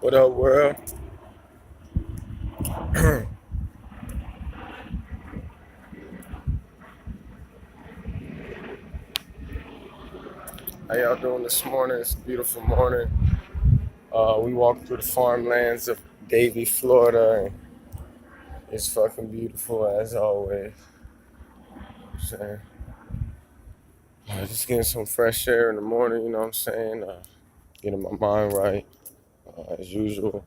What up, world? How y'all doing this morning? It's a beautiful morning. We walked through the farmlands of Davie, Florida, and it's fucking beautiful as always. Saying, just getting some fresh air in the morning. You know what I'm saying? Getting my mind right as usual.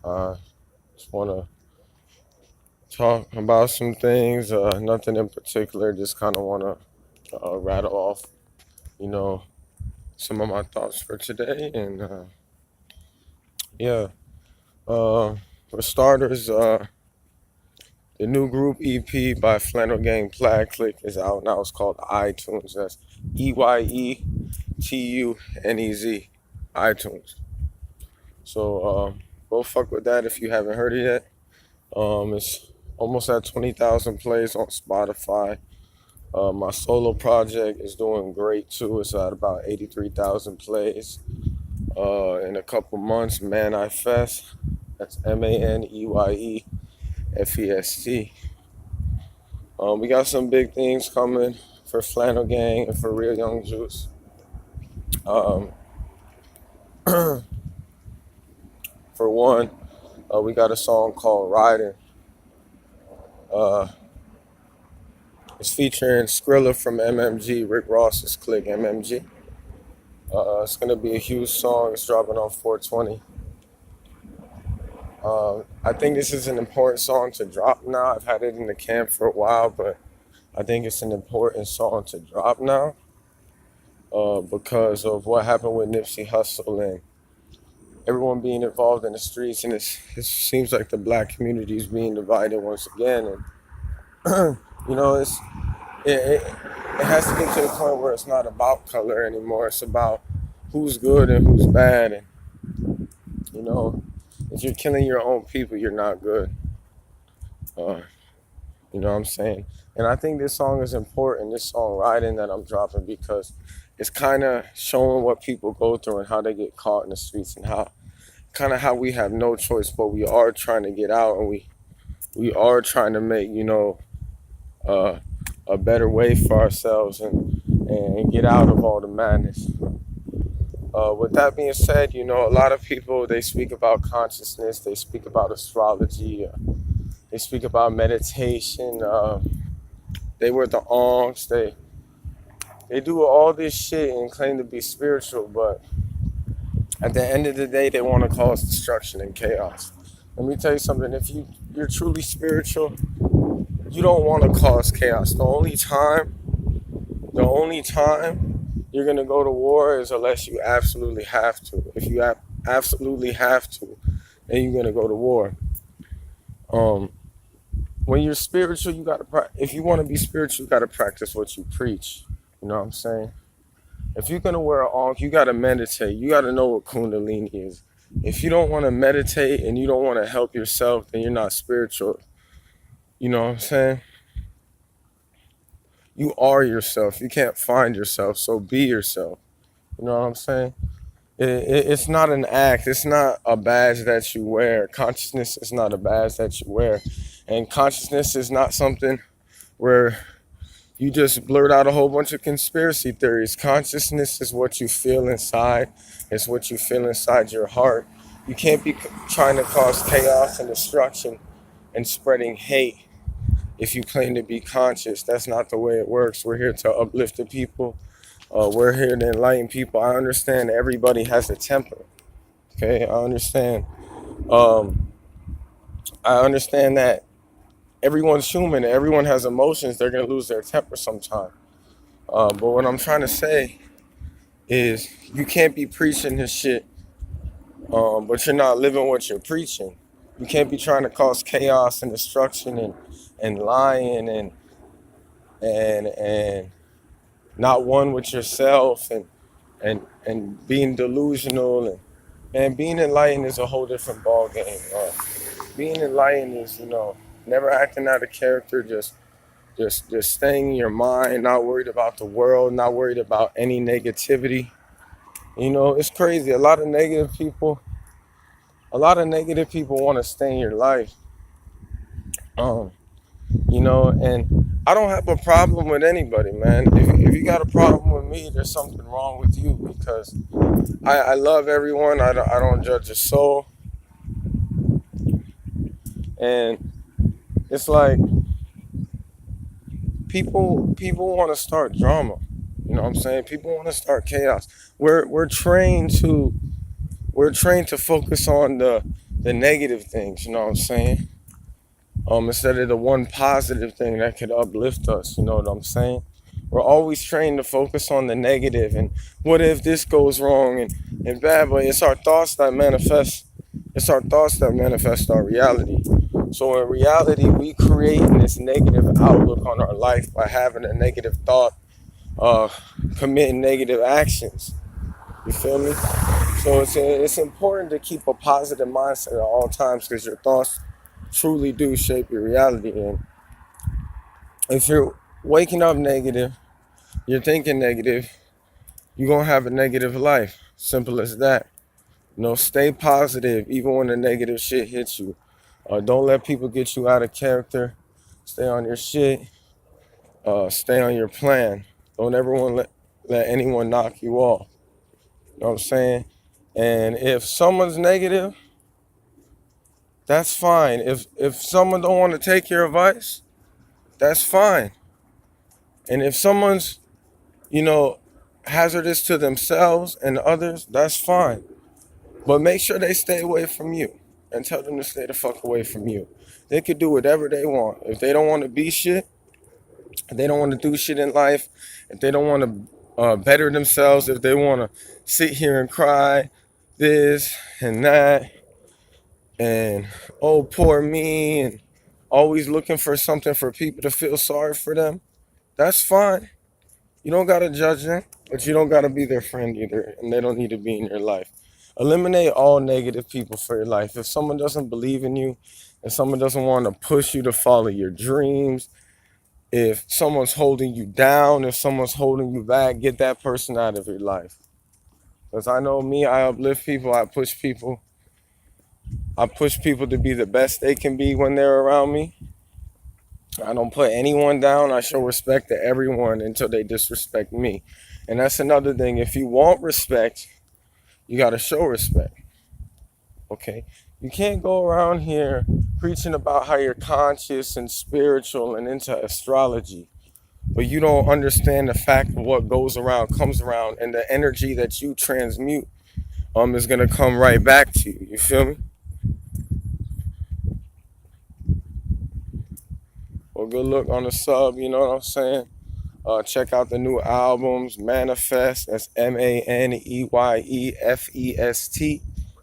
Uh, just want to talk about some things. Nothing in particular. Just kind of want to rattle off, you know, some of my thoughts for today. And yeah, for starters. The new group EP by Flannel Gang Plaid Click is out now. It's called iTunes. That's EYETUNEZ. iTunes. So go fuck with that if you haven't heard it yet. It's almost at 20,000 plays on Spotify. My solo project is doing great too. It's at about 83,000 plays. In a couple months, Manifest. That's MANEYEFEST. We got some big things coming for Flannel Gang and for Real Young Juice. Um, for one, we got a song called Riding. Uh, it's featuring Skrilla from MMG, Rick Ross's clique MMG. It's going to be a huge song. It's dropping on 420. I think this is an important song to drop now. I've had it in the camp for a while, but I think it's an important song to drop now because of what happened with Nipsey Hussle and everyone being involved in the streets, and it seems like the black community is being divided once again. And it has to get to the point where it's not about color anymore. It's about who's good and who's bad. And you know, if you're killing your own people, you're not good. You know what I'm saying? And I think this song is important. This song "Riding" that I'm dropping because it's kind of showing what people go through and how they get caught in the streets and how we have no choice, but we are trying to get out, and we are trying to make uh, a better way for ourselves and get out of all the madness. With that being said, a lot of people, they speak about consciousness, they speak about astrology, they speak about meditation. They wear the onks, they do all this shit and claim to be spiritual, but at the end of the day, they want to cause destruction and chaos. Let me tell you something. If you're truly spiritual, you don't want to cause chaos. The only time you're gonna go to war is unless you absolutely have to. If you absolutely have to, then you're gonna go to war. Um, when you're spiritual, you gotta. If you want to be spiritual, you gotta practice what you preach. You know what I'm saying? If you're gonna wear an ankh, you gotta meditate. You gotta know what Kundalini is. If you don't want to meditate and you don't want to help yourself, then you're not spiritual. You know what I'm saying? You are yourself. You can't find yourself, so be yourself. You know what I'm saying? It's not an act. It's not a badge that you wear. Consciousness is not a badge that you wear. And consciousness is not something where you just blurt out a whole bunch of conspiracy theories. Consciousness is what you feel inside. It's what you feel inside your heart. You can't be trying to cause chaos and destruction and spreading hate if you claim to be conscious. That's not the way it works. We're here to uplift the people. We're here to enlighten people. I understand everybody has a temper. Okay, I understand. Um, I understand that everyone's human. Everyone has emotions. They're gonna lose their temper sometime. But what I'm trying to say is, you can't be preaching this shit, but you're not living what you're preaching. You can't be trying to cause chaos and destruction and lying and not one with yourself and being delusional and being enlightened is a whole different ball game. Being enlightened is never acting out of character, just staying in your mind, not worried about the world, not worried about any negativity. It's crazy. A lot of negative people, A lot of negative people want to stay in your life. Um, you know, and I don't have a problem with anybody, man. If you got a problem with me, there's something wrong with you because I love everyone. I don't judge a soul. And it's like people want to start drama. You know what I'm saying? People want to start chaos. We're trained to focus on the negative things, you know what I'm saying? Instead of the one positive thing that could uplift us, you know what I'm saying? We're always trained to focus on the negative and what if this goes wrong and bad, but it's our thoughts that manifest our reality. So in reality, we creating this negative outlook on our life by having a negative thought, uh, committing negative actions. You feel me? So it's important to keep a positive mindset at all times because your thoughts truly do shape your reality. And if you're waking up negative, you're thinking negative, you're gonna have a negative life. Simple as that. You know, stay positive even when the negative shit hits you. Don't let people get you out of character. Stay on your shit. Stay on your plan. Don't ever want to let anyone knock you off. You know what I'm saying? And if someone's negative, that's fine. If someone don't want to take your advice, that's fine. And if someone's, you know, hazardous to themselves and others, that's fine. But make sure they stay away from you and tell them to stay the fuck away from you. They could do whatever they want. If they don't want to be shit, if they don't want to do shit in life, if they don't want to better themselves, if they want to sit here and cry this and that, and oh poor me, and always looking for something for people to feel sorry for them, that's fine. You don't gotta judge them, but you don't gotta be their friend either, and they don't need to be in your life. Eliminate all negative people for your life. If someone doesn't believe in you, if someone doesn't want to push you to follow your dreams, if someone's holding you down, if someone's holding you back, get that person out of your life. Because I know me, I uplift people, I push people to be the best they can be when they're around me. I don't put anyone down. I show respect to everyone until they disrespect me. And that's another thing. If you want respect, you got to show respect. Okay? You can't go around here preaching about how you're conscious and spiritual and into astrology, but you don't understand the fact of what goes around comes around, and the energy that you transmute is going to come right back to you. You feel me? Well, good luck on the sub, you know what I'm saying? Check out the new albums, Manifest, that's ManeYefest,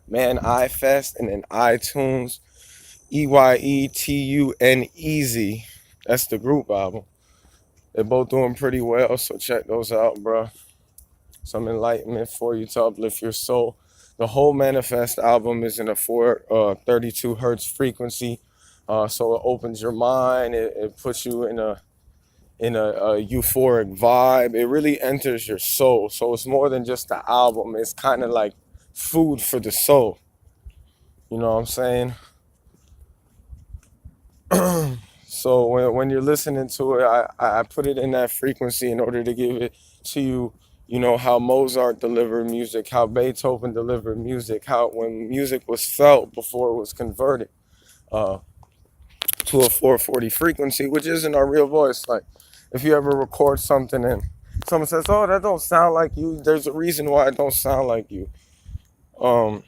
Man I Fest, and then iTunes, EYETUN Easy. That's the group album. They're both doing pretty well, so check those out, bro. Some enlightenment for you to uplift your soul. The whole Manifest album is in a 432 hertz frequency, so it opens your mind. It puts you in a euphoric vibe. It really enters your soul. So it's more than just the album. It's kind of like food for the soul. You know what I'm saying? So when you're listening to it, I put it in that frequency in order to give it to you. You know how Mozart delivered music, how Beethoven delivered music, how when music was felt before it was converted uh, to a 440 frequency, which isn't our real voice. Like if you ever record something and someone says, "Oh, that don't sound like you," there's a reason why it don't sound like you. Um,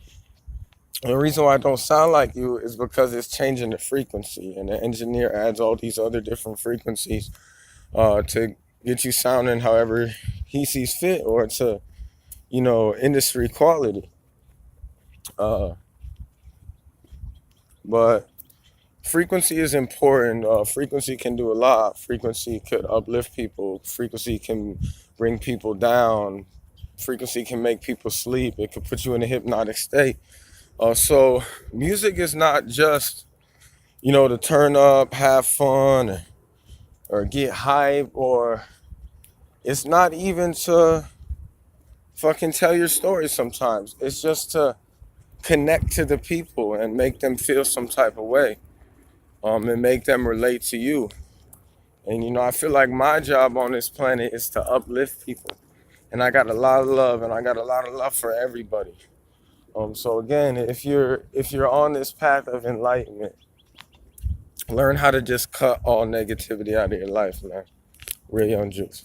the reason why it don't sound like you is because it's changing the frequency, and the engineer adds all these other different frequencies to get you sounding however he sees fit, or to industry quality. Uh, but frequency is important. Frequency can do a lot. Frequency could uplift people. Frequency can bring people down. Frequency can make people sleep. It could put you in a hypnotic state. So music is not just, to turn up, have fun, or get hype, or it's not even to fucking tell your story sometimes. It's just to connect to the people and make them feel some type of way, and make them relate to you. And I feel like my job on this planet is to uplift people. And I got a lot of love, and I got a lot of love for everybody. So again, if you're on this path of enlightenment, learn how to just cut all negativity out of your life, man. Real Young Juice.